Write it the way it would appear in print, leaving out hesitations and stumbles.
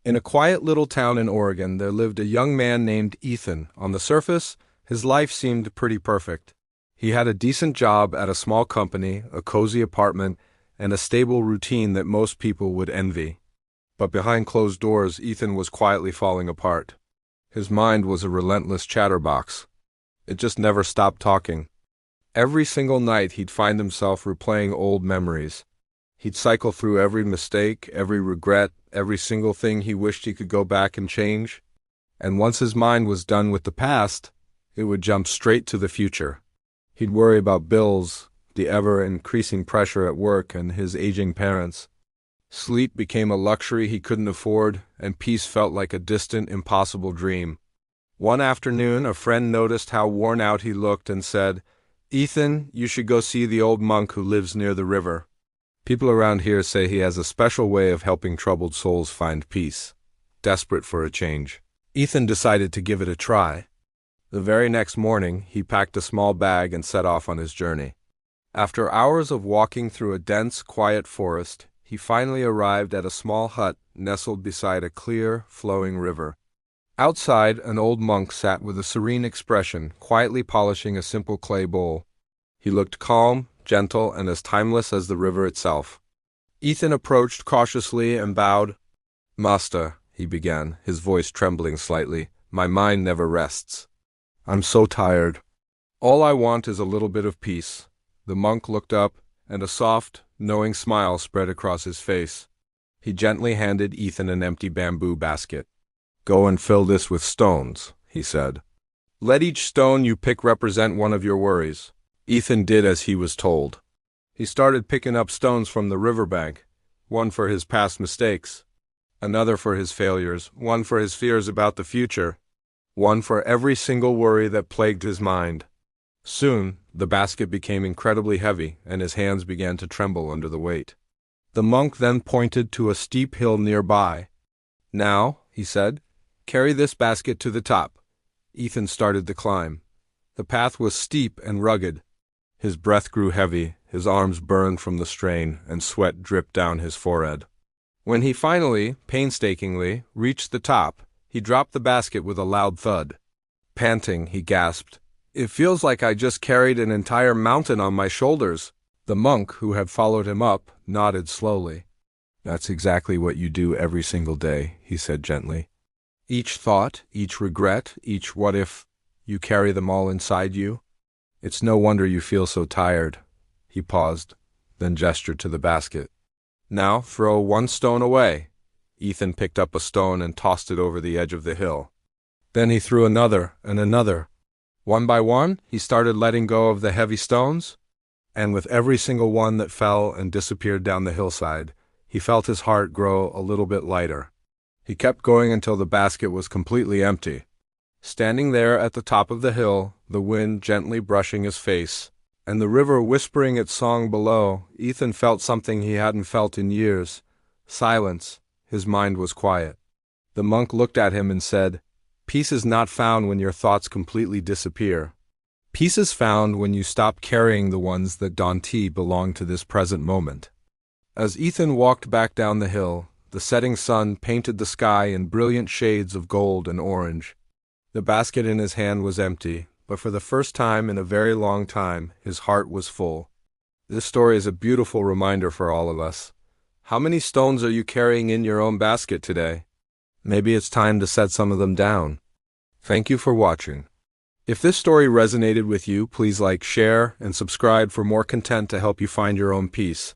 In a quiet little town in Oregon, there lived a young man named Ethan. On the surface, his life seemed pretty perfect. He had a decent job at a small company, a cozy apartment, and a stable routine that most people would envy. But behind closed doors, Ethan was quietly falling apart. His mind was a relentless chatterbox. It just never stopped talking. Every single night he'd find himself replaying old memories. He'd cycle through every mistake, every regret, every single thing he wished he could go back and change. And once his mind was done with the past, it would jump straight to the future. He'd worry about bills, the ever-increasing pressure at work, and his aging parents. Sleep became a luxury he couldn't afford, and peace felt like a distant, impossible dream. One afternoon, a friend noticed how worn out he looked and said, "Ethan, you should go see the old monk who lives near the river. People around here say he has a special way of helping troubled souls find peace." Desperate for a change, Ethan decided to give it a try. The very next morning, he packed a small bag and set off on his journey. After hours of walking through a dense, quiet forest, he finally arrived at a small hut nestled beside a clear, flowing river. Outside, an old monk sat with a serene expression, quietly polishing a simple clay bowl. He looked calm, gentle, and as timeless as the river itself. Ethan approached cautiously and bowed. "Master," he began, his voice trembling slightly, "my mind never rests. I'm so tired. All I want is a little bit of peace." The monk looked up, and a soft, knowing smile spread across his face. He gently handed Ethan an empty bamboo basket. "Go and fill this with stones," he said. "Let each stone you pick represent one of your worries." Ethan did as he was told. He started picking up stones from the riverbank, one for his past mistakes, another for his failures, one for his fears about the future, one for every single worry that plagued his mind. Soon, the basket became incredibly heavy, and his hands began to tremble under the weight. The monk then pointed to a steep hill nearby. "Now," he said, "carry this basket to the top." Ethan started to climb. The path was steep and rugged. His breath grew heavy, his arms burned from the strain, and sweat dripped down his forehead. When he finally, painstakingly, reached the top, he dropped the basket with a loud thud. Panting, he gasped, "It feels like I just carried an entire mountain on my shoulders." The monk, who had followed him up, nodded slowly. "That's exactly what you do every single day," he said gently. "Each thought, each regret, each what if, you carry them all inside you. It's no wonder you feel so tired." He paused, then gestured to the basket. "Now throw one stone away." Ethan picked up a stone and tossed it over the edge of the hill. Then he threw another and another. One by one, he started letting go of the heavy stones, and with every single one that fell and disappeared down the hillside, he felt his heart grow a little bit lighter. He kept going until the basket was completely empty. Standing there at the top of the hill, the wind gently brushing his face, and the river whispering its song below, Ethan felt something he hadn't felt in years. Silence. His mind was quiet. The monk looked at him and said, "Peace is not found when your thoughts completely disappear. Peace is found when you stop carrying the ones that don't belong to this present moment." As Ethan walked back down the hill, the setting sun painted the sky in brilliant shades of gold and orange. The basket in his hand was empty, but for the first time in a very long time, his heart was full. This story is a beautiful reminder for all of us. How many stones are you carrying in your own basket today? Maybe it's time to set some of them down. Thank you for watching. If this story resonated with you, please like, share, and subscribe for more content to help you find your own peace.